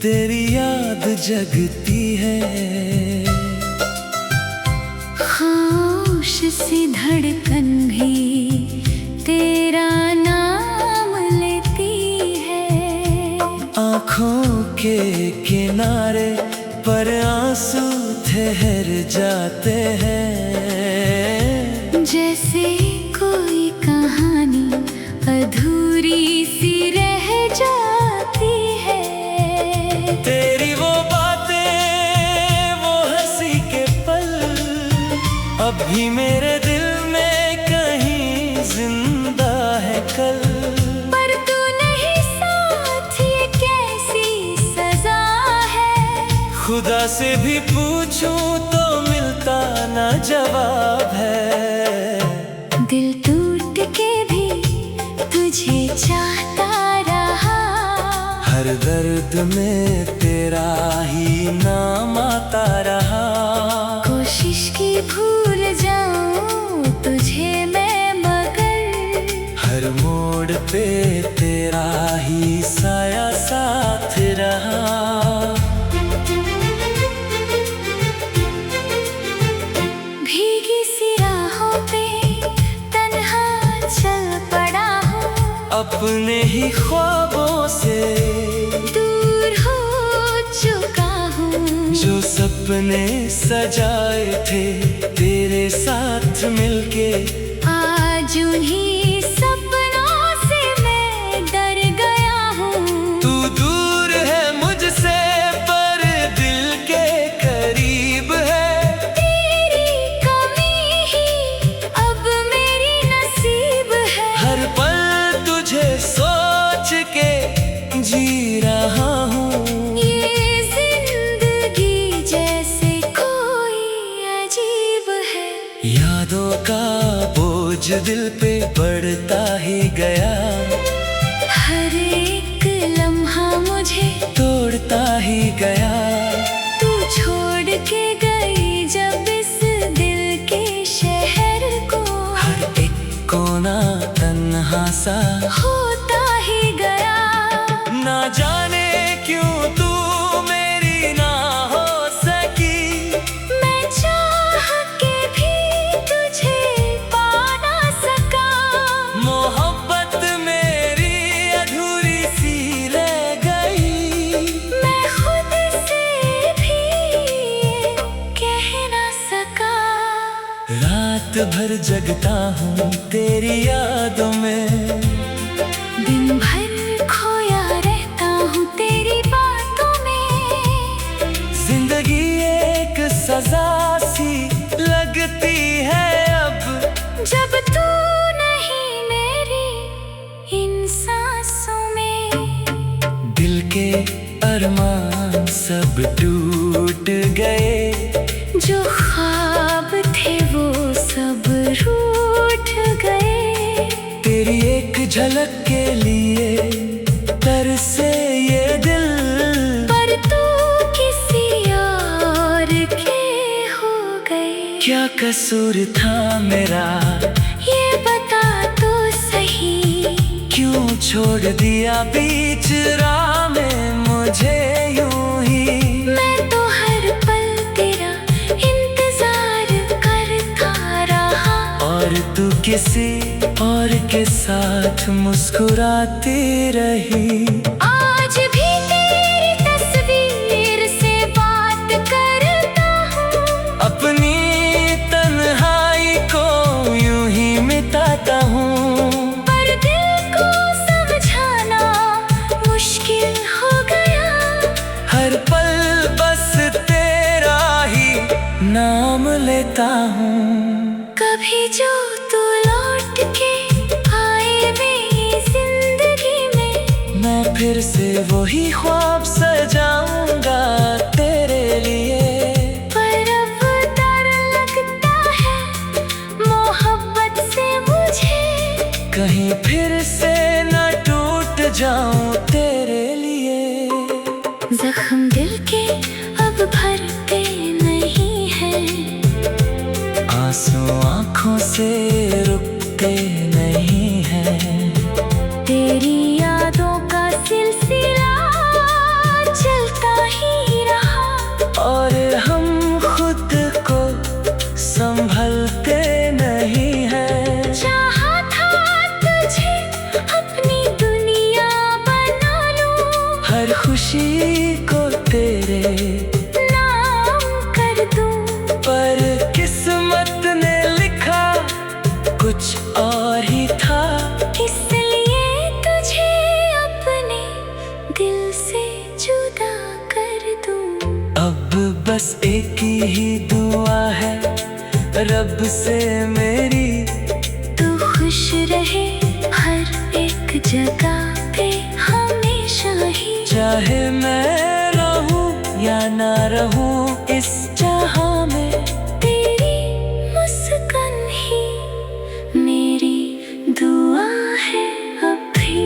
तेरी याद जगती है। खामोश सी धड़कन भी तेरा नाम लेती है। आँखों के किनारे पर आंसू ठहर जाते हैं। जैसे कोई कहानी अधूरी सी रह जाती है। तेरी वो बातें, वो हंसी के पल अब भी मेरे दिल में कहीं जिंदा है कल। पर तू नहीं साथ, ये कैसी सजा है। खुदा से भी पूछूं तो मिलता ना जवाब है। दिल टूट के भी तुझे चाहता रहा। हर दर्द में तेरा ही नाम आता रहा। कोशिश की भूल जाऊं तुझे मैं, मगर हर मोड़ पे तेरा ही साया साथ रहा। भीगी सी राहों पे तन्हा चल पड़ा हूँ। अपने ही ख्वाबों से दूर हो चुका हूँ। जो सपने सजाए थे तेरे साथ मिलके, आज उन्हीं सपनों से मैं डर गया हूँ। तू दूर है मुझसे पर दिल के करीब है। तेरी कमी ही अब मेरी नसीब है। हर पल तुझे सोच के जी रहा हूँ। ये जिंदगी जैसे कोई अजीब है। यादों का बोझ दिल पे बढ़ता ही गया। हर एक लम्हा मुझे तोड़ता ही गया। तू छोड़ के गई जब इस दिल के शहर को। हर एक कोना तन्हा सा होता ही गया। ना जाने क्यों तू मेरी ना हो सकी। मैं चाह के भी तुझे पा ना सका। मोहब्बत मेरी अधूरी सी रह गई। मैं खुद से भी कह ना सका। रात भर जगता हूँ तेरी यादों में। दिन भर खोया रहता हूँ तेरी बातों में। जिंदगी एक सजा सी लगती है अब, जब तू नहीं मेरी इन सांसों में। दिल के अरमान सब टूट गए। जो ख्वाब थे वो सब रूठ गए। तेरी एक झलक के लिए तरसे ये दिल। पर तू किसी और के हो गए। क्या कसूर था मेरा ये बता तो सही। क्यों छोड़ दिया बीच राह में मुझे यूं ही। मैं तो हर पल तेरा इंतजार करता रहा। और तू किसी और के साथ मुस्कुराती रही। आज भी तेरी तस्वीर से बात करता हूँ। अपनी तन्हाई को यूं ही मिटाता हूँ। पर दिल को समझाना मुश्किल हो गया। हर पल बस तेरा ही नाम लेता हूँ। कभी जो तू लौट के आए मेरी जिंदगी में। मैं फिर से वही ख्वाब सजाऊंगा तेरे लिए। पर अब डर लगता है मोहब्बत से मुझे। कहीं फिर से न टूट जाऊं तेरे लिए। जख्म दिल के अब भरते नहीं हैं। आंसू आँखों से रुकते नहीं हैं। तेरी यादों का सिलसिला चलता खुशी को तेरे नाम कर दूं, पर किस्मत ने लिखा कुछ और ही था। इसलिए तुझे अपने दिल से जुदा कर दूं। अब बस एक ही दुआ है रब से मेरी, तू खुश रहे हर एक जगह पे हमेशा ही। चाहे मैं रहूं या ना रहूं इस जहां में, तेरी मुस्कान ही मेरी दुआ है अभी।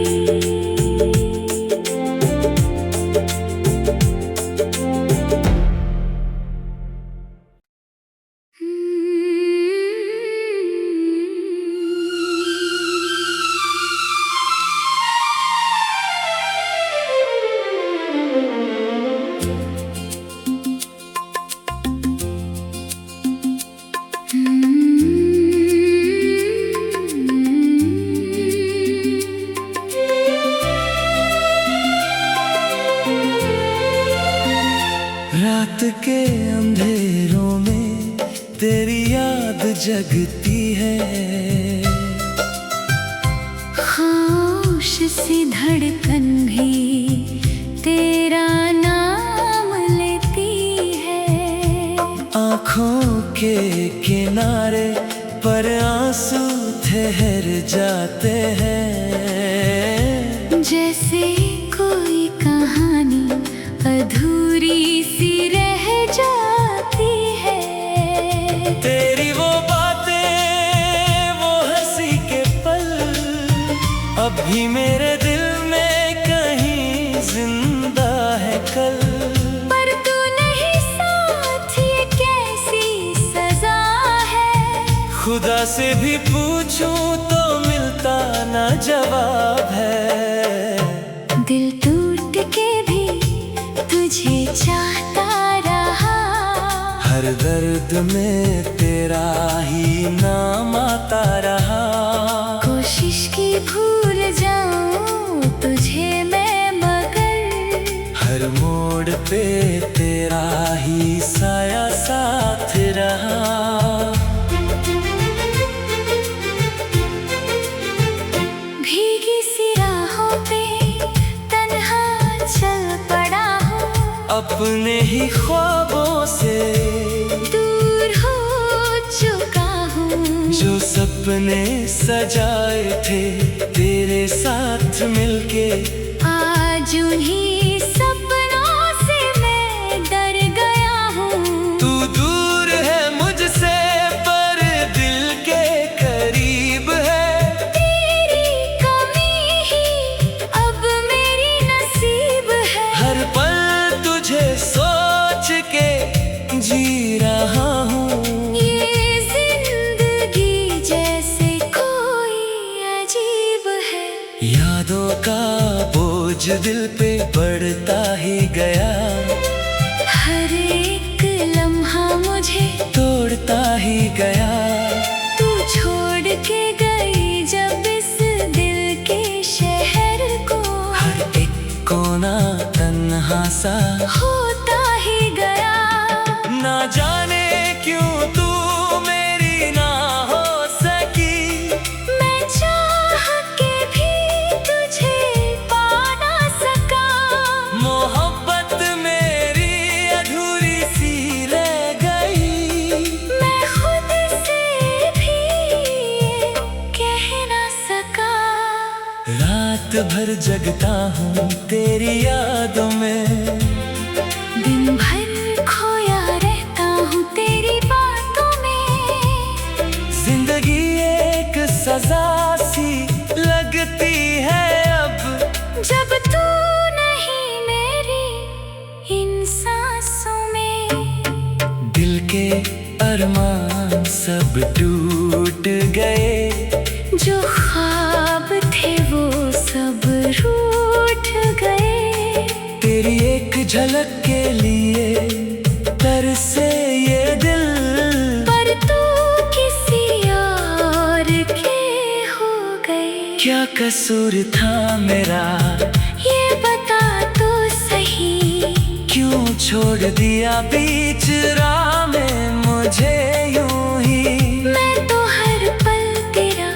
रात के अंधेरों में तेरी याद जगती है, खामोश सी धड़कन भी तेरा नाम लेती है। आँखों के किनारे पर आंसू ठहर जाते हैं, जैसे कोई कहानी अधूरी सी रह जाती है। तेरी वो बातें, वो हंसी के पल अभी मेरे दिल में कहीं जिंदा है कल। पर तू नहीं साथ, ये कैसी सजा है। खुदा से भी पूछूं तो मिलता ना जवाब है। दिल टूट के भी तुझे चाहता रहा, हर दर्द में तेरा ही नाम आता रहा। कोशिश की भूल जाऊं तुझे मैं, मगर हर मोड़ पे तेरा ही साया साथ रहा। भीगी सी राहों पे तन्हा चल पड़ा हूँ, अपने ही ख्वाबों से दूर हो चुका हूँ। जो सपने सजाए थे तेरे साथ मिलके, आज उन्हीं सपनों से मैं डर गया हूँ। तू दूर है मुझसे पर दिल के करीब है। तेरी कमी ही अब मेरी नसीब है। हर पल तुझे सोच के जी रहा हूँ। ये जिंदगी जैसे कोई अजीब है। यादों का बोझ दिल पे बढ़ता ही गया, हर एक लम्हा मुझे तोड़ता ही गया। तू छोड़ के गई जब इस दिल के शहर को, हर एक कोना तन्हा सा होता ही गया। ना जाने क्यों तू मेरी ना हो सकी, मैं चाह के भी तुझे पा ना सका। मोहब्बत मेरी अधूरी सी रह गई। मैं खुद से भी कह ना सका। रात भर जगता हूँ तेरी यादों में, दिन भर खोया रहता हूँ तेरी बातों में। जिंदगी एक सजा सी लगती है अब, जब तू नहीं मेरी इन सांसों में। दिल के अरमान सब टूट गए, जो ख्वाब थे वो सब रूठ गए। तेरी एक झलक के लिए तरसे ये दिल, पर तू किसी और के हो गए। क्या कसूर था मेरा ये बता तो सही। छोड़ दिया बीच राह में मुझे यूं ही। मैं तो हर पल तेरा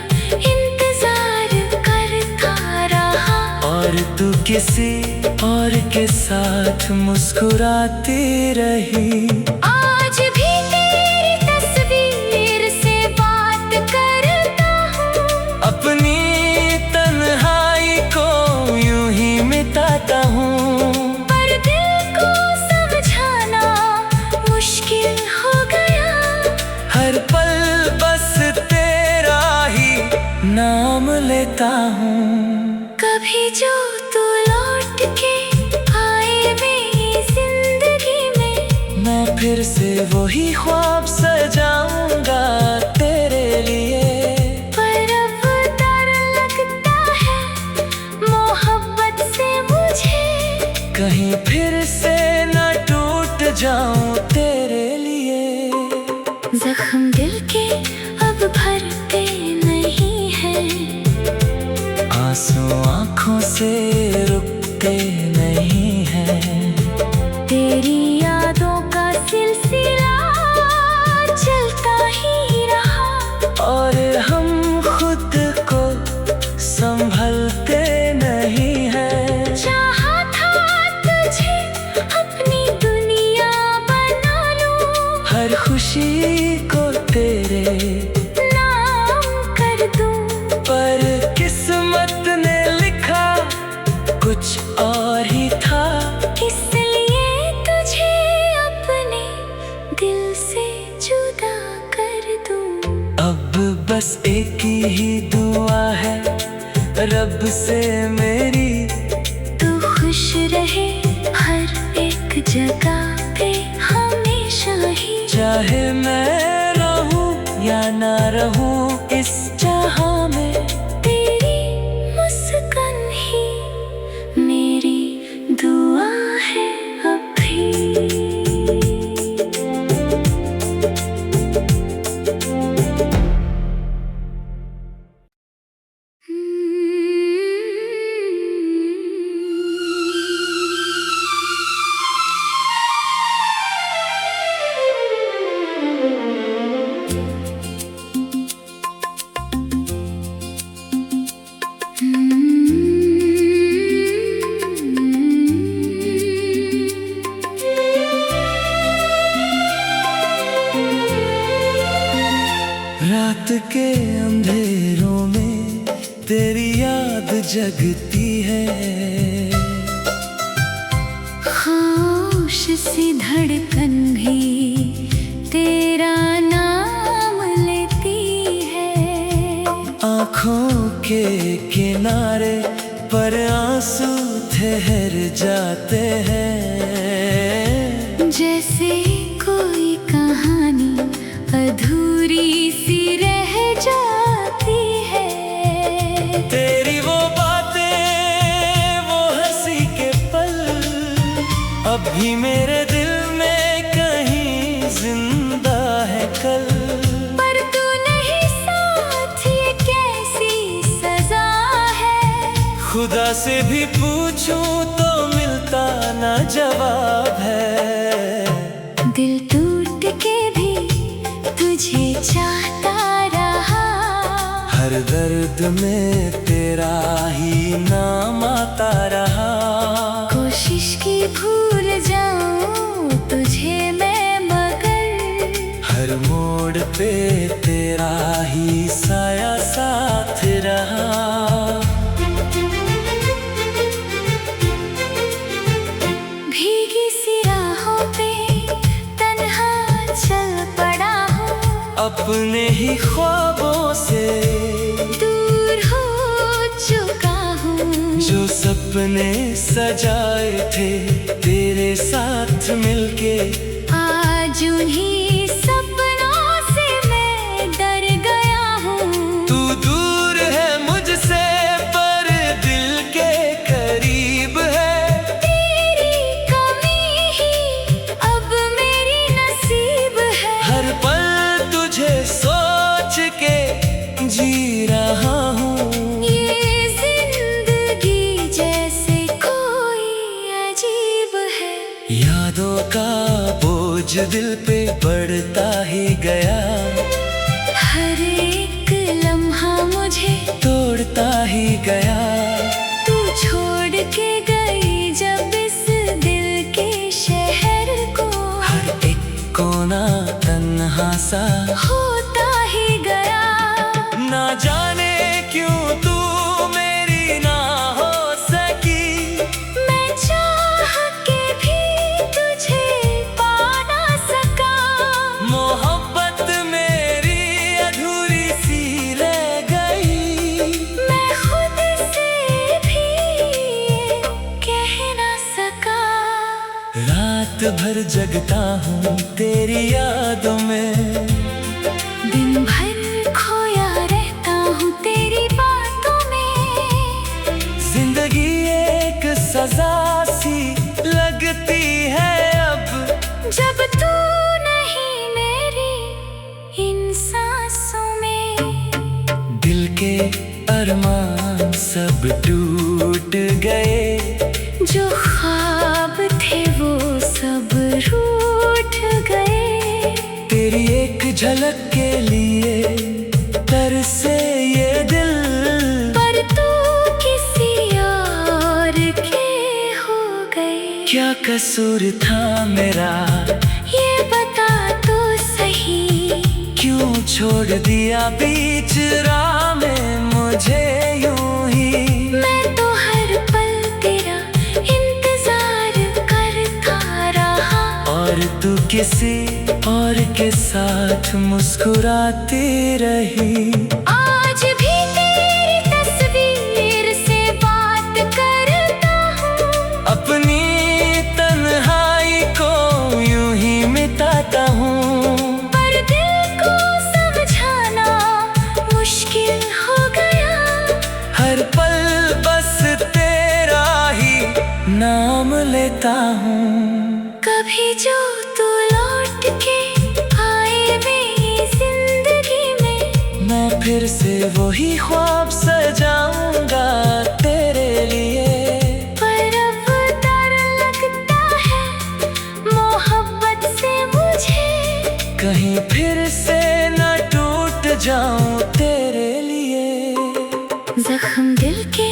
इंतजार करता रहा, और तू किसी और के साथ मुस्कुराती रही। आज भी तेरी तस्वीर से बात करता हूँ, अपनी तन्हाई को यूं ही मिटाता हूँ। पर दिल को समझाना मुश्किल हो गया। हर पल बस तेरा ही नाम लेता हूँ। कभी जो तू लौट के आए मेरी जिंदगी में, मैं फिर से वही ख्वाब सजाऊंगा तेरे लिए। पर अब डर लगता है मोहब्बत से मुझे, कहीं फिर से न टूट जाऊं तेरे लिए। जख्म दिल के अब भरते नहीं हैं, आंसू आंखों से रुकते नहीं हैं। तेरी यादों का सिलसिला चलता ही रहा, और हम खुद को संभलते नहीं हैं। चाहा था तुझे अपनी दुनिया बना लूं, हर खुशी को तेरे नाम कर दूं, पर किस्मत ने लिखा कुछ और ही था। इसलिए तुझे अपने दिल से जुदा कर दूं। अब बस एक ही दुआ है रब से मेरी, तू खुश रहे हर एक जगह पे हमेशा ही। चाहे मैं रहूं या ना रहूं इस जहां में, तेरी मुस्कान ही मेरी दुआ है अभी। रात के अंधेरों में तेरी याद जगती है। खामोश सी धड़कन भी तेरा नाम लेती है। आँखों के किनारे पर आंसू ठहर जाते हैं। जैसे कोई कहानी अधूरी सी रह जाती है। तेरी वो बातें, वो हंसी के पल अब भी मेरे दिल में कहीं जिंदा है कल। पर तू नहीं साथ, ये कैसी सजा है। खुदा से भी पूछूं तो मिलता ना जवाब है। दिल टूट के भी तुझे चाहता रहा, हर दर्द में तेरा ही नाम आता रहा। कोशिश की भूल जाऊं तुझे मैं, मगर हर मोड़ पे तेरा ही साया साथ रहा। भीगी सी राहों पे तन्हा चल पड़ा हूँ, अपने ही ख्वाबों से दूर हो चुका हूँ। जो सपने सजाए थे तेरे साथ मिलके, आज उन्हीं सपनों से मैं डर गया हूँ। तू दूर है मुझसे पर दिल के करीब है। तेरी कमी ही अब मेरी नसीब है। हर पल तुझे सोच के जी रहा हूँ। ये जिंदगी जैसे कोई अजीब है। यादों का बोझ दिल पे बढ़ता ही गया, हर एक लम्हा मुझे तोड़ता ही गया। तू छोड़ के गई जब इस दिल के शहर को, हर एक कोना तन्हा सा होता ही गया। ना जाने क्यों तू मेरी ना हो सकी, मैं चाह के भी तुझे पा ना सका। मोहब्बत मेरी अधूरी सी रह गई, मैं खुद से भी कह ना सका। रात भर जगता हूँ तेरी यादों में, दिन भर खोया रहता हूँ तेरी बातों में। जिंदगी एक सजा सी लगती है अब, जब तू नहीं मेरी इन सांसों में। दिल के अरमान सब टूट गए, जो ख्वाब थे वो सब रूठ गए। तेरी एक झलक के लिए तरसे ये दिल, पर तू किसी और के हो गए। क्या कसूर था मेरा ये बता तो सही, क्यों छोड़ दिया बीच राह में मुझे यूं ही। मैं तो हर पल तेरा इंतजार करता रहा, और तू किसी और के साथ मुस्कुराती रही। आज भी तेरी तस्वीर से बात करता हूँ, अपनी तन्हाई को यूं ही मिटाता हूँ, पर दिल को समझाना मुश्किल हो गया। हर पल बस तेरा ही नाम लेता हूँ। कभी जो तू लौट के आए मेरी जिंदगी में, मैं फिर से वही ख्वाब सजाऊंगा तेरे लिए। पर अब डर लगता है मोहब्बत से मुझे, कहीं फिर से न टूट जाऊं तेरे लिए। जख्म दिल के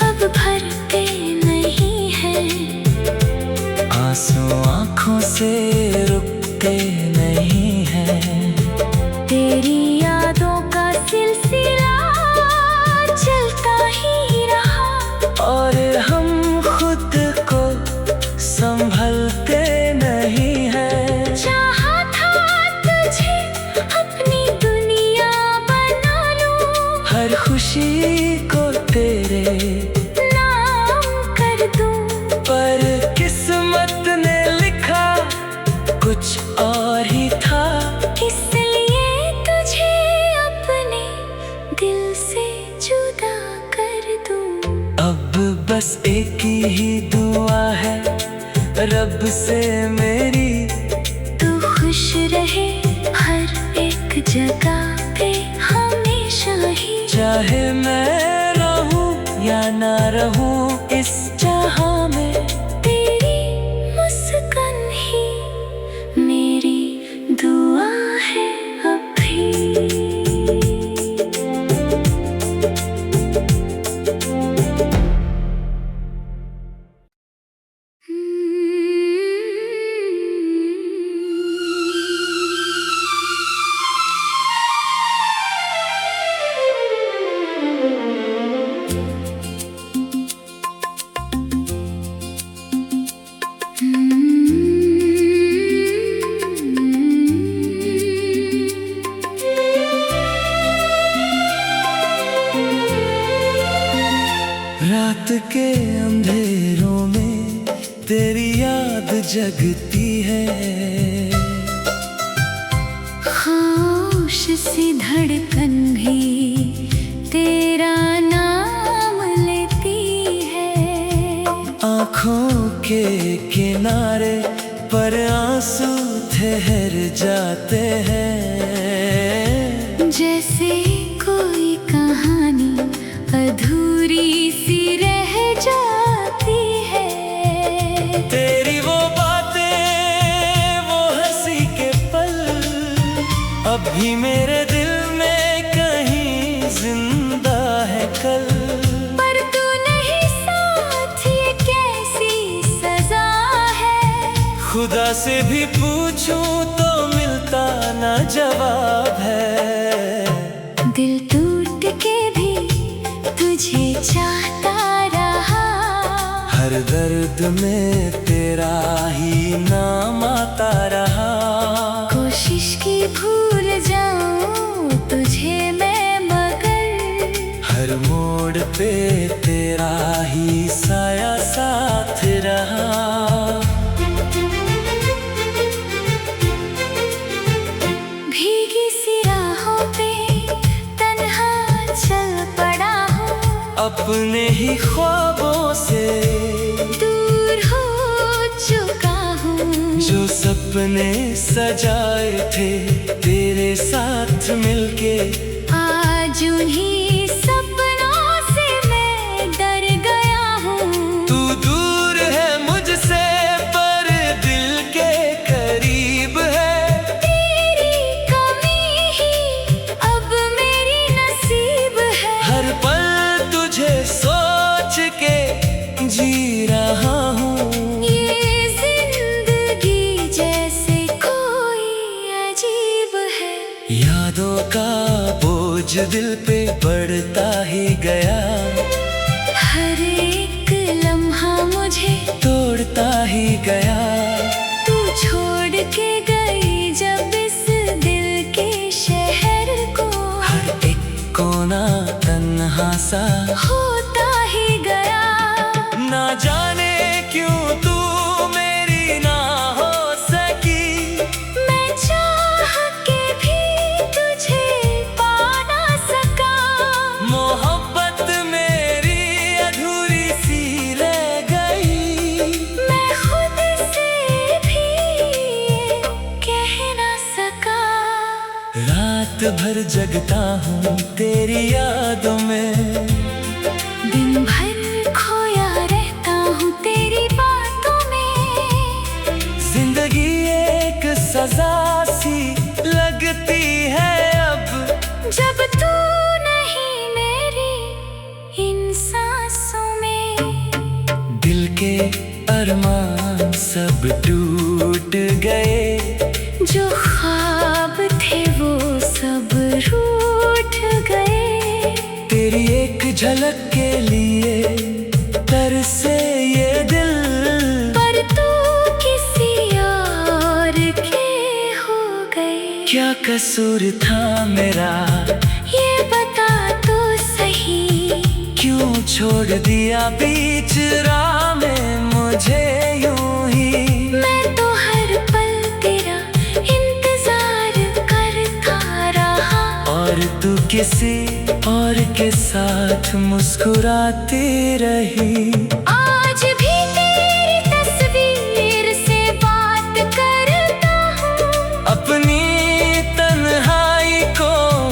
अब भरते नहीं हैं, आंसू आंखों से रुकते नहीं हैं, तेरी यादों का सिलसिला चलता ही रहा। और हम खुद को संभलते नहीं हैं। चाहा था तुझे अपनी दुनिया बना लूं, हर खुशी को तेरे नाम कर दूं, पर किस्मत ने लिखा कुछ और ही था। इसलिए तुझे अपने दिल से जुदा कर दूं। अब बस एक ही दुआ है रब से मेरी, तू खुश रहे हर एक जगह पे हमेशा ही। चाहे मैं रहूं या ना रहूं इस जहां में, तेरी मुस्कान ही मेरी दुआ है अभी। रात के अंधेरों में तेरी याद जगती है, खामोश सी धड़कन भी तेरा नाम लेती है। आँखों के किनारे पर आंसू ठहर जाते हैं, जैसे कोई कहानी अधूरी सी रह जाती है। तेरी वो बात खुदा से भी पूछूं तो मिलता ना जवाब है। दिल टूट के भी तुझे चाहता रहा, हर दर्द में तेरा ही नाम आता रहा। कोशिश की भूल जाऊं तुझे मैं, मगर हर मोड़ पे तेरा ही साया साथ रहा। भीगी सी राहों पे तन्हा चल पड़ा हूँ, अपने ही ख्वाबों से दूर हो चुका हूँ। जो सपने सजाए थे तेरे साथ मिलके, आज उन्हीं सपनों से मैं डर गया हूँ। तू दूर है मुझसे पर दिल के करीब है। तेरी कमी ही अब मेरी नसीब है। हर पल तुझे सोच के जी रहा हूँ। ये जिंदगी जैसे कोई अजीब है। यादों का बोझ दिल पे बढ़ता ही गया, हर एक लम्हा मुझे तोड़ता ही गया। तू छोड़ के गई जब इस दिल के शहर को, हर एक कोना तन्हा सा होता ही गया। ना जाने क्यों तू मेरी ना हो सकी, मैं चाह के भी तुझे पा ना सका। मोहब्बत मेरी अधूरी सी रह गई। मैं खुद से भी कह ना सका। रात भर जगता हूँ तेरी यादों में, दिन भर खोया रहता हूँ तेरी बातों में। जिंदगी एक सजा सी लगती है अब, जब तू नहीं मेरी इन सांसों में। दिल के अरमान सब टूट गए। जो ख्वाब थे वो सब रूठ गए। तेरी एक झलक के लिए तरसे ये दिल, पर तू किसी और के हो गए। क्या कसूर था मेरा ये बता तो सही, क्यों छोड़ दिया बीच राह में मुझे यूं ही। मैं तो हर पल तेरा इंतजार करता रहा, और तू किसी और के साथ मुस्कुराती रही। आज भी तेरी तस्वीर से बात करता हूँ। अपनी तन्हाई को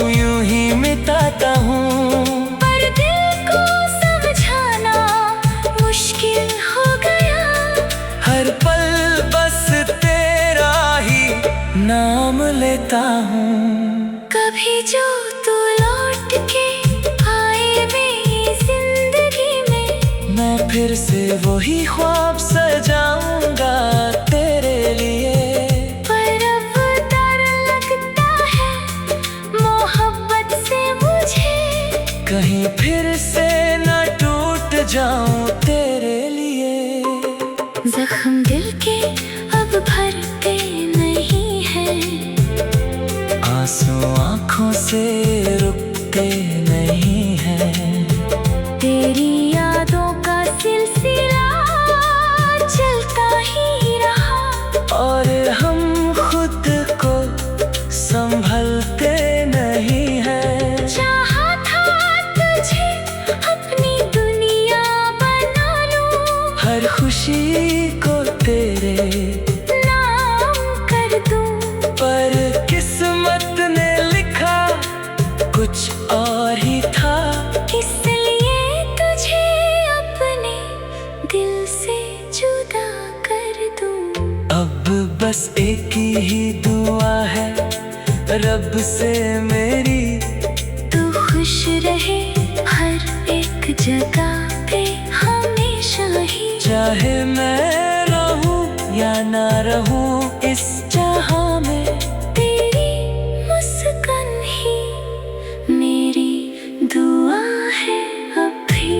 यूं ही मिटाता हूँ। पर दिल को समझाना मुश्किल हो गया। हर पल बस तेरा ही नाम लेता हूँ। कभी जो तू लौट के आए मेरी जिंदगी में, मैं फिर से वही ख्वाब सजाऊंगा तेरे लिए। पर अब डर लगता है मोहब्बत से मुझे, कहीं फिर से न टूट जाऊं तेरे लिए। जख्म दिल के अब भरते नहीं हैं, आंसू आंखों से रुकते नहीं हैं। तेरी यादों का सिलसिला चलता ही रहा, और हम खुद को संभलते नहीं हैं। चाहा था तुझे अपनी दुनिया बना लूं, हर खुशी को तेरे नाम कर दूं। पर किस्मत ने लिखा कुछ और ही था, इसलिए तुझे अपने दिल से जुदा कर दूं। अब बस एक ही दुआ है रब से मेरी, तू खुश रहे हर एक जगह पे हमेशा ही। चाहे मैं रहूं या ना रहूं इस जहां में, तेरी मुस्कान ही मेरी दुआ है अभी।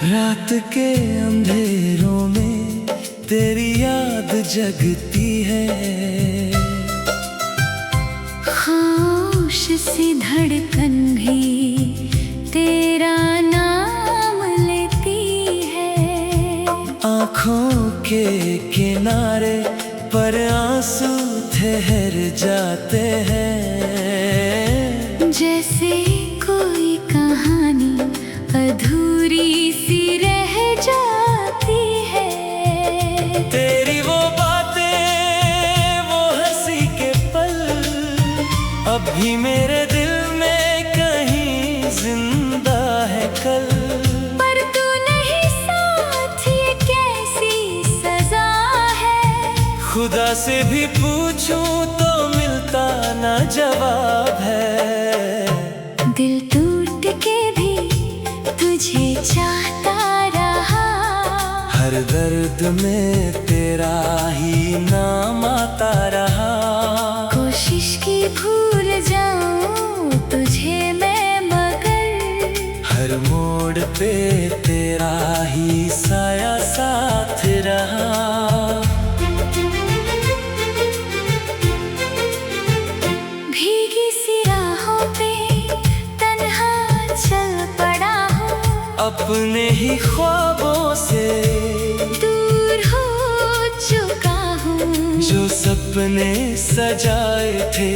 रात के अंधेरों में तेरी याद जगती है, खामोश सी धड़कन भी तेरा नाम लेती है। आँखों के किनारे पर आंसू ठहर जाते हैं, जैसे कोई कहानी अधूरी सी रह जाती है। तेरी वो बातें, वो हंसी के पल अब भी मेरे दिल में कहीं जिंदा है कल। पर तू नहीं साथ, ये कैसी सजा है। खुदा से भी पूछूं तो मिलता ना जवाब है। दिल टूट के भी तुझे चाहता रहा, हर दर्द में तेरा ही नाम आता रहा। कोशिश की भूल जाऊं तुझे मैं, मगर हर मोड़ पे तेरा ही साया साथ रहा। भीगी सी राहों पे तन्हा चल पड़ा हूँ, अपने ही ख्वाबों से दूर हो चुका हूँ। जो सपने सजाए थे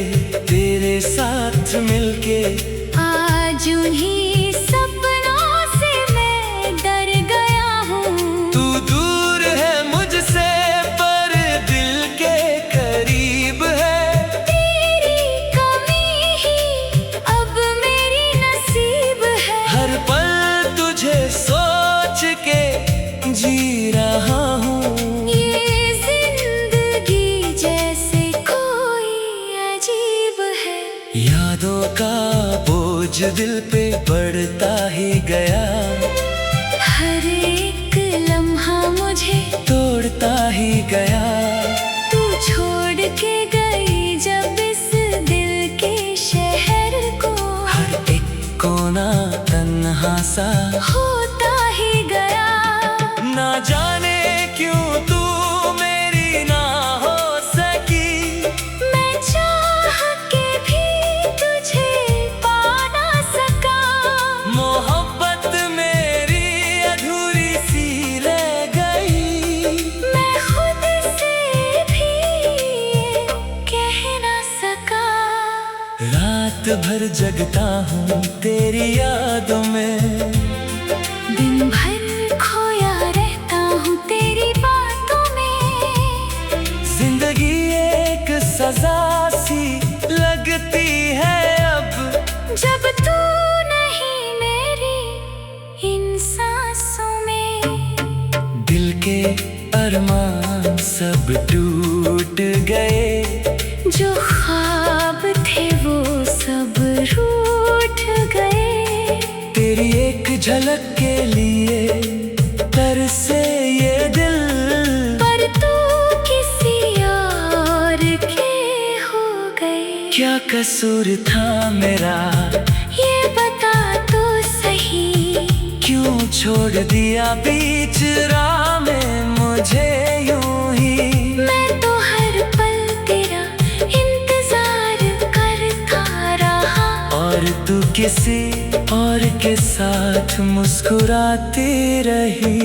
तेरे साथ मिलके, आज उन्हीं सपनों से मैं डर गया हूँ। तू दूर है मुझसे पर दिल के करीब है। तेरी कमी ही अब मेरी नसीब है। हर पल तुझे सोच के जी रहा हूँ। ये जिंदगी जैसे कोई अजीब है। यादों का बोझ दिल पे बढ़ता ही गया, हर एक लम्हा मुझे तोड़ता ही गया। तू छोड़ के गई जब इस दिल के शहर को, हर एक कोना तन्हा सा होता ही गया। ना जाने क्यों तू मेरी ना हो सकी, मैं चाह के भी तुझे पा ना सका। मोहब्बत मेरी अधूरी सी रह गई। मैं खुद से भी कह ना सका। रात भर जगता हूँ तेरी यादों में, दिन भर खोया रहता हूँ तेरी बातों में। जिंदगी एक सजा सी लगती है अब, जब तू नहीं मेरी इन सांसों में। दिल के अरमान सब टूट गए, जो ख्वाब थे वो सब रूठ गए। तेरी एक झलक के लिए तरसे ये दिल, पर तू किसी और के हो गए। क्या कसूर था मेरा ये बता तो सही, क्यों छोड़ दिया बीच राह में मुझे यूं ही। मैं तो हर पल तेरा इंतजार करता रहा, और तू किसी और के साथ मुस्कुराती रही।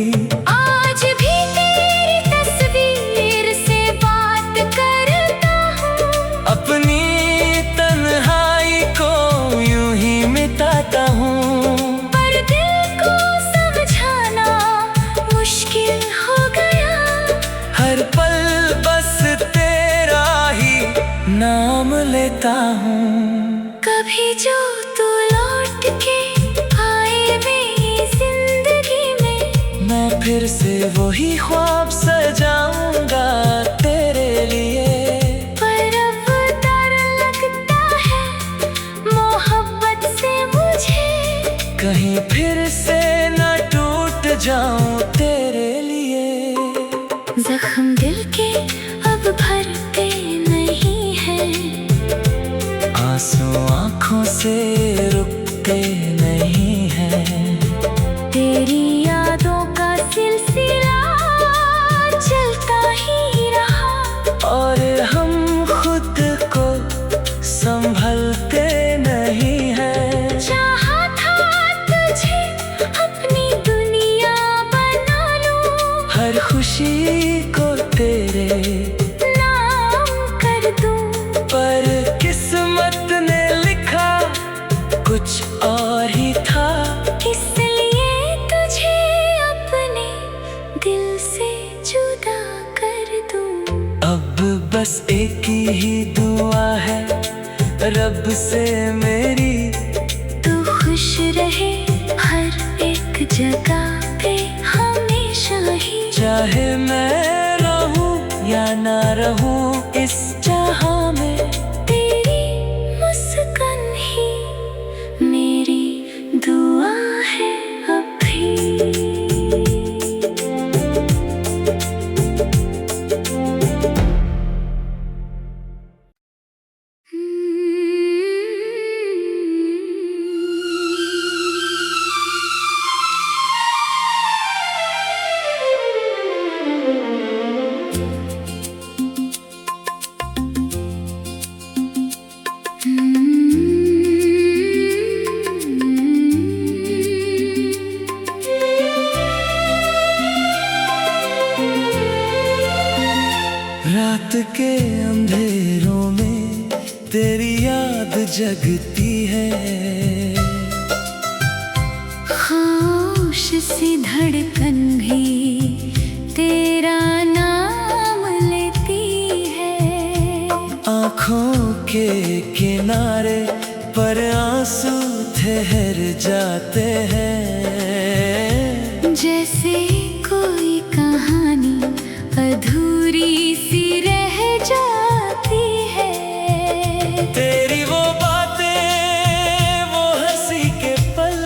आज भी तेरी तस्वीर से बात करता हूँ, अपनी तन्हाई को यूं ही मिटाता हूँ। पर दिल को समझा करता हूँ। कभी जो तू लौट के आए मेरी जिंदगी में, मैं फिर से वही ख्वाब सजाऊंगा तेरे लिए। पर अब डर लगता है मोहब्बत से मुझे, कहीं फिर से न टूट जाऊं तेरे लिए। जख्म दिल के अब भरते नहीं हैं, आंसू आँखों से रुकते नहीं हैं। तेरी यादों का सिलसिला चलता ही रहा, और हम खुद को संभलते नहीं हैं। चाहा था तुझे अपनी दुनिया बना लूं, हर खुशी को तेरे नाम कर दूं, पर किस्मत ने लिखा कुछ और ही था। इसलिए तुझे अपने दिल से जुदा कर दूं। अब बस एक ही दुआ है रब से मेरी, तू खुश रहे हर एक जगह पे हमेशा ही, चाहे मैं रहूं या ना रहूं इस जहां में। तेरी मुस्कान ही मेरी दुआ है अभी। रात के अंधेरों में तेरी याद जगती है, खामोश सी धड़कन भी तेरा नाम लेती है। आँखों के किनारे पर आंसू ठहर जाते हैं। जैसे कोई कहानी अधूरी सी रह जाती है। तेरी वो बातें, वो हंसी के पल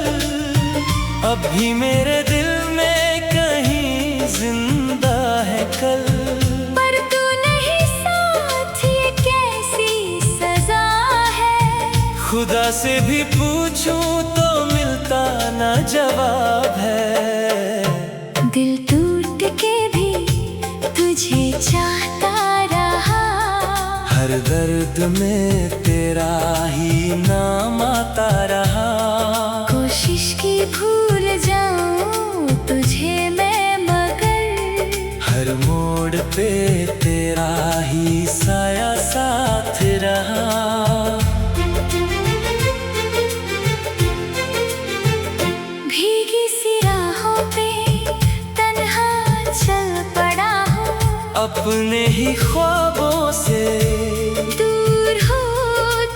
अब भी मेरे दिल में कहीं जिंदा है कल। पर तू नहीं साथ, ये कैसी सजा है। खुदा से भी पूछूं तो मिलता ना जवाब है। दिल टूट के भी तुझे चाहता रहा, हर दर्द में तेरा ही नाम आता रहा। कोशिश की भूल जाऊं तुझे मैं, मगर हर मोड़ पे तेरा ही साया साथ रहा। भीगी सी राहों पे तन्हा चल पड़ा हूँ, अपने ही ख्वाबों से दूर हो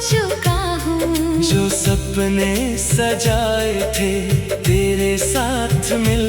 चुका हूँ। जो सपने सजाए थे तेरे साथ मिल